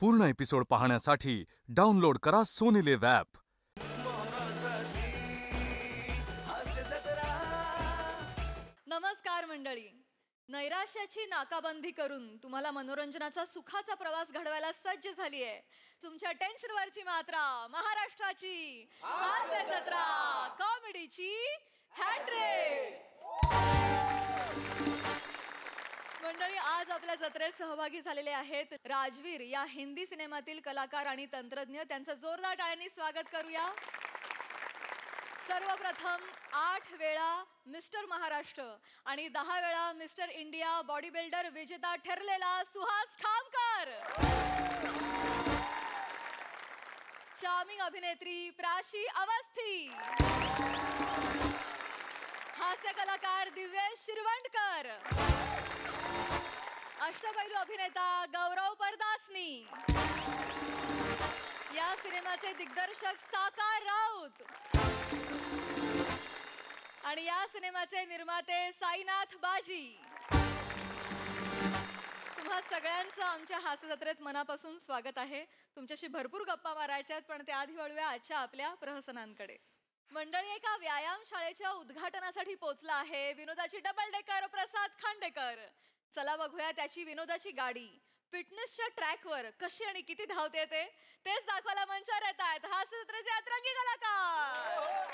पूर्ण एपिसोड पाहण्यासाठी डाउनलोड करा सोनी लिव्ह ॲप. नमस्कार मंडळी. नैराश्याची नाकाबंदी करून तुम्हाला मनोरंजनाचा सुखाचा प्रवास घडवायला सज्ज झाली आहे. तुमच्या टेन्शनवरची मात्रा महाराष्ट्राची हास्य जत्रा कॉमेडीची हॅट्रिक. मंडळी, आज आपल्या जत्रेत सहभागी झालेले आहेत राजवीर या हिंदी सिनेमातील कलाकार आणि तंत्रज्ञ. त्यांचं जोरदार टाळ्यांनी स्वागत करूया. सर्वप्रथम 8 वेळा मिस्टर महाराष्ट्र आणि 10 वेळा मिस्टर इंडिया बॉडी बिल्डर विजेता ठरलेला सुहास खामकर. चार्मिंग अभिनेत्री प्राशी अवस्थी. हास्य कलाकार दिव्येश शिरवंडकर. अष्टपैलू अभिनेता गौरव परदासनी. या सिनेमाचे दिग्दर्शक साकार राऊत आणि या सिनेमाचे निर्माते साईनाथ बाजी. तुम्हा सगळ्यांचं आमच्या हास्य जत्रेत मनापासून स्वागत आहे. तुमच्याशी भरपूर गप्पा मारायच्या आहेत, पण त्याआधी वळूया आजच्या आपल्या प्रहसनांकडे. मंडळी, एका व्यायाम शाळेच्या उद्घाटनासाठी पोहोचला आहे विनोदाची डबल डेकर प्रसाद खांडेकर. चला बघूया त्याची विनोदाची गाडी फिटनेसच्या ट्रॅकवर कशी आणि किती धावते तेच दाखवायला मंचावर येत आहेत हास्य जत्रेचे अतरंगी कलाकार.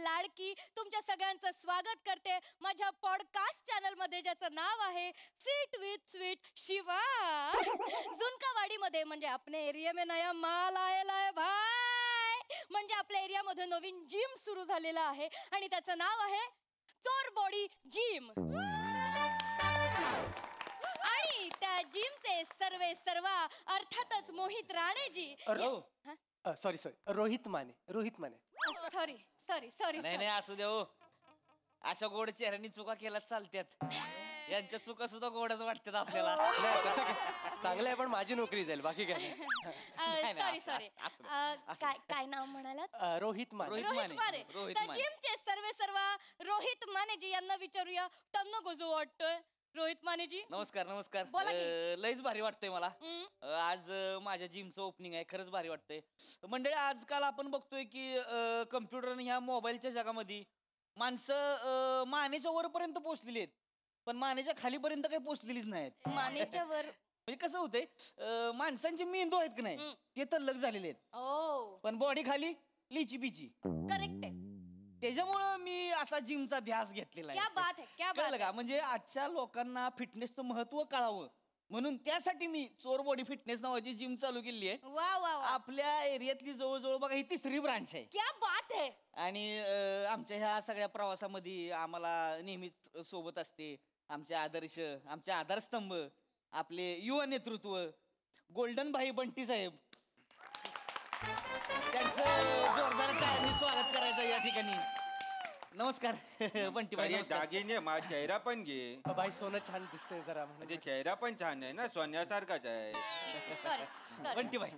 लाडकी तुमच्या सगळ्यांचं स्वागत करते माझ्या पॉडकास्ट चॅनल मध्ये, ज्याचं नाव आहे फिट विथ स्वीट शिवा. जुनकावाडी मध्ये म्हणजे आपल्या एरिया में नया माल आयला है भाई. म्हणजे आपल्या एरिया मध्ये नवीन जिम सुरू झालेला आहे आणि त्याचं नाव आहे चोर बॉडी जिम. आणि त्या जिमचे सर्वा अर्थातच मोहित राणेजी. सॉरी रोहित माने. सॉरी नाही असू दे हो. अशा गोड चेहऱ्यानी चुका केल्या चालत्यात. यांच्या चुका सुद्धा गोडच वाटतात आपल्याला. चांगलं आहे, पण माझी नोकरी जाईल, बाकी काय. सॉरी काय नाव म्हणालात? रोहित माने. जिमचे सर्व रोहित मानेजी यांना विचारूया त्यांना कसं वाटतंय. रोहित मानेजी नमस्कार. बोला की. लईच भारी वाटतंय मला. आज माझ्या जिमचं ओपनिंग आहे. खरंच भारी वाटतंय. मंडळी, आजकाल आपण बघतोय की कम्प्युटर ह्या मोबाईलच्या जगामध्ये माणसं मानेच्या वरपर्यंत पोहोचलेली आहेत, पण मानेच्या खालीपर्यंत काही पोहोचलेलीच नाहीत. मानेच्या वर म्हणजे कसं होतंय, माणसांचे मेंदू आहेत की नाही ते तल्लक झालेले आहेत, पण बॉडी खाली लिची बिची. करेक्ट आहे. त्याच्यामुळं मी असा जिमचा ध्यास घेतलेला आहे. का म्हणजे आजच्या लोकांना फिटनेसचं महत्व कळावं म्हणून त्यासाठी मी चोर बॉडी फिटनेस नावाची जिम चालू केली आहे. वा. आपल्या एरियातली जवळजवळ बघा ही 3री ब्रांच आहे. क्या बात आहे. आणि आमच्या ह्या सगळ्या प्रवासामध्ये आम्हाला नेहमीच सोबत असते आमचे आदर्श, आमचे आधारस्तंभ, आपले युवा नेतृत्व गोल्डन भाई बंटी साहेब. त्यांचं जोरदार टाळ्यांनी स्वागत करायचं या ठिकाणी. नमस्कार बंटी भाई. दागिने माझा चेहरा पण घे बाई. सोनं छान दिसतंय जरा, म्हणजे चेहरा पण छान आहे ना, सोन्यासारखाच आहे. बंटी भाई.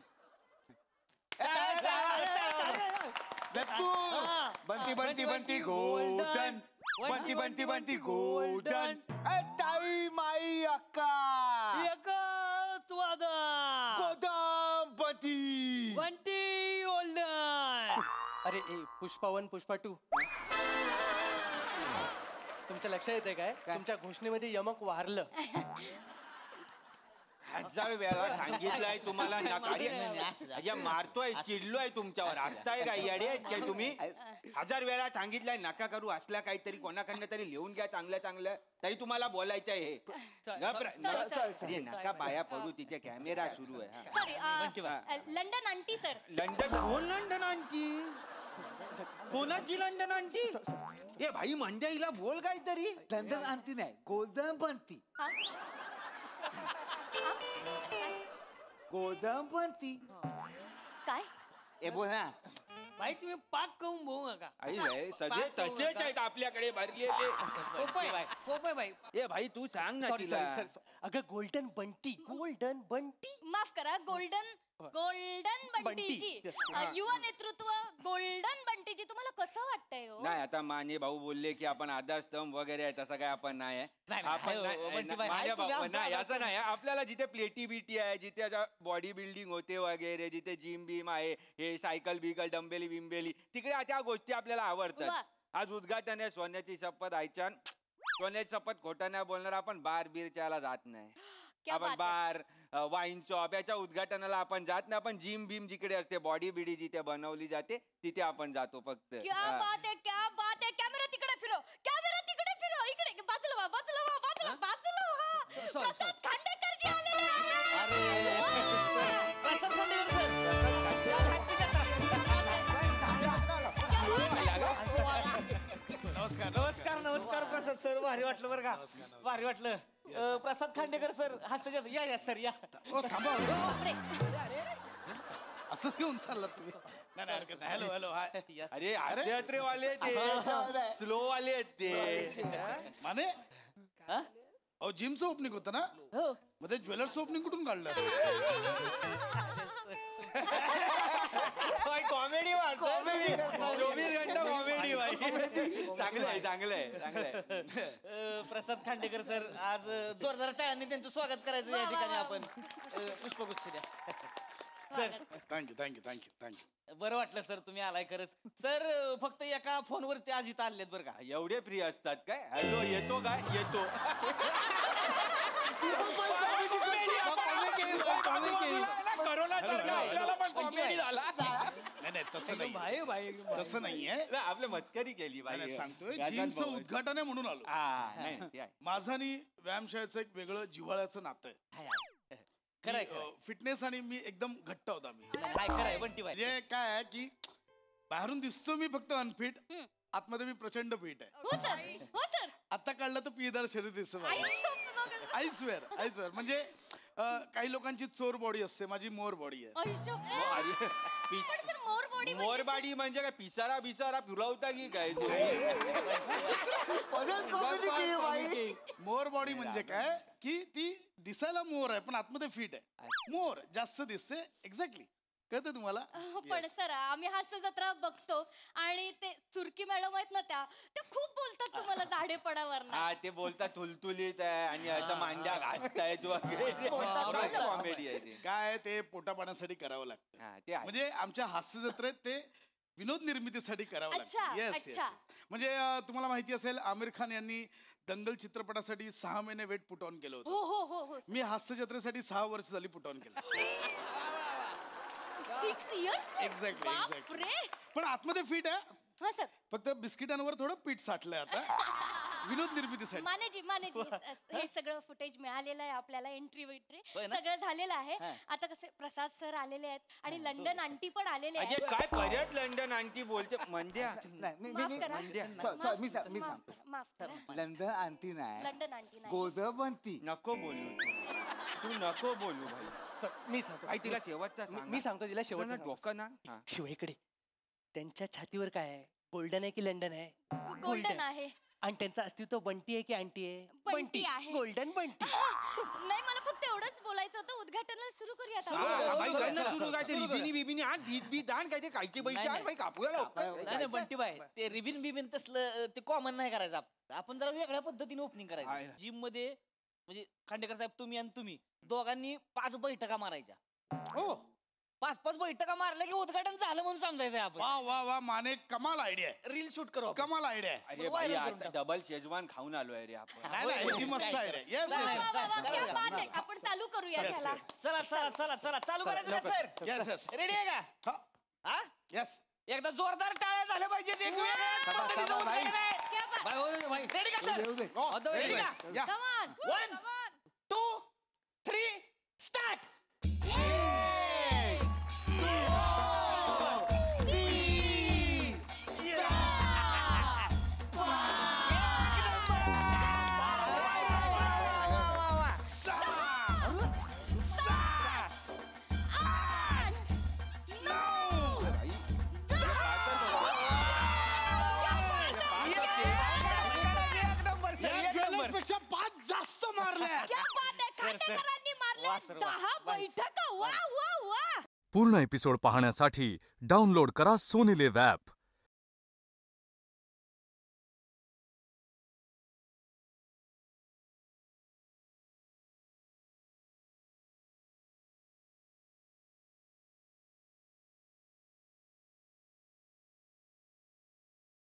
बंटी गोल्डन. बंटी गोल्डन. ताई माई अक्का गोदाम बंटी गोल्डन. अरे पुष्पा 1 पुष्पा 2 तुमच्या लक्षात येते काय? तुमच्या घोषणेमध्ये यमक वारलं. हजार वेळा सांगितलंय तुम्हाला नका मारतोय, चिडलोय तुमच्यावर. असताय काय येडे आहेत काय तुम्ही? 1000 वेळा सांगितलंय नका करू. असल्या काहीतरी कोणाकडनं तरी लिहून घ्या चांगलं तरी तुम्हाला बोलायचं आहे हे. नका पाया पडू, तिथे कॅमेरा सुरू आहे. London aunty sir. लंडन? कोण लंडन आंटी? कोणाची लंडन आंटी? ए भाई म्हणजे हिला बोल काहीतरी. लंडन आंटी नाही, गोल्डन बंटी. गोदाम बंटी काय? ए बोल ना भाई. तुम्ही पाक कहून बोलू नका. आई सगळे तसेच आहेत आपल्याकडे भरले भाई. ए भाई तू सांग ना तिला. अगं गोल्डन बंटी. माफ करा, गोल्डन गोल्डन बंटीजी Yes. युवा नेतृत्व गोल्डन बंटीजी तुम्हाला कसं वाटतंय हो? नाही आता माने भाऊ बोलले की आपण आधारस्तंभ वगैरे आहे तसं काय आपण नाही आहे. नाही, नाही, आपण आहे, नाही- बंटी बाई, माझ्या आहे तुम्ही भाऊ आमचा नाही असं आधारस्तंभ. नाही आहे. आपल्याला जिथे प्लेटी बिटी आहे जिथे बॉडी बिल्डिंग होते वगैरे जिथे जिम बिम आहे हे सायकल बिकल डंबेली बिंबेली तिकडे त्या गोष्टी आपल्याला वा. आवडतात. आज उद्घाटन आहे सोन्याची शपथ ऐच्यान सोन्याची शपथ खोटं नाही बोलणार. आपण बार बीरच्याला जात नाही. क्या आपण बात आहे. बार वाईन शॉप याच्या उद्घाटनाला आपण जात नाही. आपण जिम बिम जिकडे असते बॉडी बिडी जिथे बनवली जाते तिथे आपण जातो फक्त. क्या हा. बात आहे क्या बात आहे कॅमेरा तिकडे फिरव कॅमेरा तिकडे फिरव इकडे बाजूला व्हा बाजूला व्हा बाजूला बाजूला व्हा Sorry, प्रसाद खांडेकर जी आलेले आहेत. प्रसाद खांडेकर सर. या हास्य नमस्कार नमस्कार नमस्कार प्रसाद सर भारी वाटलं बरं का भारी वाटलं. प्रसाद खांडेकर सर हास्य या या सर या. ओ थांबा हो. बापरे. असंच घेऊन चाललात तुम्ही. नाही नाही, हरकत नाही. हॅलो हॅलो हाय या. अरे हास्ययात्रे वाले ते स्लो वाले आहेत ते. माने हा? अहो जिमचं ओपनिंग होतं ना हो. मग ते ज्वेलर्सचं ओपनिंग कुठून काढलं? कॉमेडी 24 घंटा कॉमेडी भाई. चांगलं आहे चांगलं आहे चांगलं आहे. प्रसाद खांडेकर सर आज जोरदार टाळ्यांनी त्यांचं स्वागत करायचं या ठिकाणी आपण. पुष्पगुच्छ द्या sir. Thank you thank you thank you thank you. बरं वाटलं सर तुम्ही आलाय खरंच सर. फक्त एका फोनवरती आज इथं आलेत बरं का. एवढे फ्री असतात काय? हॅलो येतो काय? येतो. करोना सारखा आपल्याला पण कॉमेडी झाला. नाही नाही तसं नाही भाई भाई तसं नाहीये. नाही, आपलं मचकरी केली नाही, नाही, भाई. सांगतोय व्याजात जिमचं भाऊ. उद्घाटन आहे म्हणून आलो. हा, नाही, ते आहे. माझं आणि व्यायामशाळेचं एक वेगळं जिव्हाळ्याचं नातं आहे. खरंय खरंय. फिटनेस आणि मी एकदम घट्ट होता मी. नाही खरंय बंटी भाई. म्हणजे काय आहे की बाहेरून दिसतो मी फक्त अनफिट आतमध्ये मी प्रचंड फिट आहे. हो सर हो सर आता काढलं तर पिदार शरीर दिसतं मला. आईसवेअर म्हणजे काही लोकांची चोर बॉडी असते माझी मोर बॉडी आहे. अरे, पण सर मोर बॉडी मोरबाडी म्हणजे काय पिसारा बिसारा फिरवता की काय तू? मोर बॉडी म्हणजे काय की ती दिसायला मोर आहे पण आतमध्ये फिट आहे. मोर जास्त दिसते एक्झॅक्टली. कळतं तुम्हाला? पण Yes. सर आम्ही हास्य जत्रा बघतो आणि ते सुरकी मॅडम आहेत ना त्या खूप बोलतात तुम्हाला जाडेपणावर हा ते बोलतात तुलतुलीत आहे आणि असं मांड्या घासतायत वगैरे. कॉमेडी आहे ते. काय ते पोटा पाण्यासाठी करावं लागतं. हा, ते आहे. म्हणजे आमच्या हास्य जत्रेत ते विनोद निर्मितीसाठी करावं अच्छा, लागतं. येस अच्छा. म्हणजे तुम्हाला माहिती असेल आमिर खान यांनी दंगल चित्रपटासाठी 6 महिने वेट पुट ऑन केलं हो होतं. हो हो हो मी हास्य जत्रेसाठी 6 वर्ष झाली पुट ऑन केलं. 6 इयर्स एक्झॅक्टली एक्झॅक्टली. बापरे. पण आतमध्ये फिट आहे. हा सर फक्त बिस्किटांवर थोडं पीठ साठलंय आता विनोद निर्मितीसाठी. मानेजी हे सगळं फुटेज मिळालेलं आहे आपल्याला एंट्री विंट्री होय ना? सगळं झालेलं आहे. हा. आता कसे प्रसाद सर आलेले आहेत आणि लंडन आंटी पण आलेले अजय आहेत. काय परत लंडन आणती बोलते मंद्या. नाही मी माफ करा. मी सांगतो. माफ करा लंडन आणती नाही लंडन आंटी नाही गोदबंती. नको बोलू तू नको बोलू भाई. सर, मी सांगतो आई तिला शेवटचा सांग. मी सांगतो तिला शेवटचं सांगतो. डोकं ना. हा. शिवाईकडे त्यांच्या छातीवर काय आहे गोल्डन आहे की लंडन आहे? गोल्डन आहे. आणि त्यांचं अस्तित्व बंटी आहे की आंटी आहे? बंटी आहे. गोल्डन बंटी. नाही मला फक्त एवढंच बोलायचं होतं उद्घाटनाला सुरू करूयात हा, आपण. बाई, चला, कर ना चला, सुरू चला, काय ते सुरू रिबिनी बिबिनी आण भीत भीत आण काय ते खायचे बैचे आण बाई कापूया नाही नाही बंटी बाई ते रिबिन बिबिन तसलं ते कॉमन नाही करायचं आपण जरा वेगळ्या पद्धतीने ओपनिंग आहे. करायचं. जिम मध्ये म्हणजे खांडेकर साहेब तुम्ही आणि तुम्ही दोघांनी 5 बैठका मारायच्या. हो 5 बैठका मारल्या की उद्घाटन झालं म्हणून समजायचं आपण. वा वा वा माने कमाल आयडिया आहे. रील शूट करू आपण. कमाल आयडिया आहे. अरे भाई आता डबल शेजवान खाऊन आलोय रे आपण. नाही नाही ही मस्त आयडिया. येस नाही, येस वा, वा, वा, करा, क्या बात आहे. आपण चालू करूया Yes, त्याला. yes. चला चला चला चला चालू करायचं ना सर. Yes yes. रेडी आहे का? हा येस. एकदा जोरदार टाळ्या झाल्या पाहिजेत. एक वेगळ्याच पद्धतीचं उद्घाटन आहे. क्या बात. भाई हो भाई रेडी का सर? रेडी का? या. Come on. 1 2 3 स्टार्ट. या ज्वेलर्सपेक्षा 5 जास्त मारल्या. पूर्ण एपिसोड पाहण्यासाठी डाउनलोड करा सोनी लिव्ह ॲप.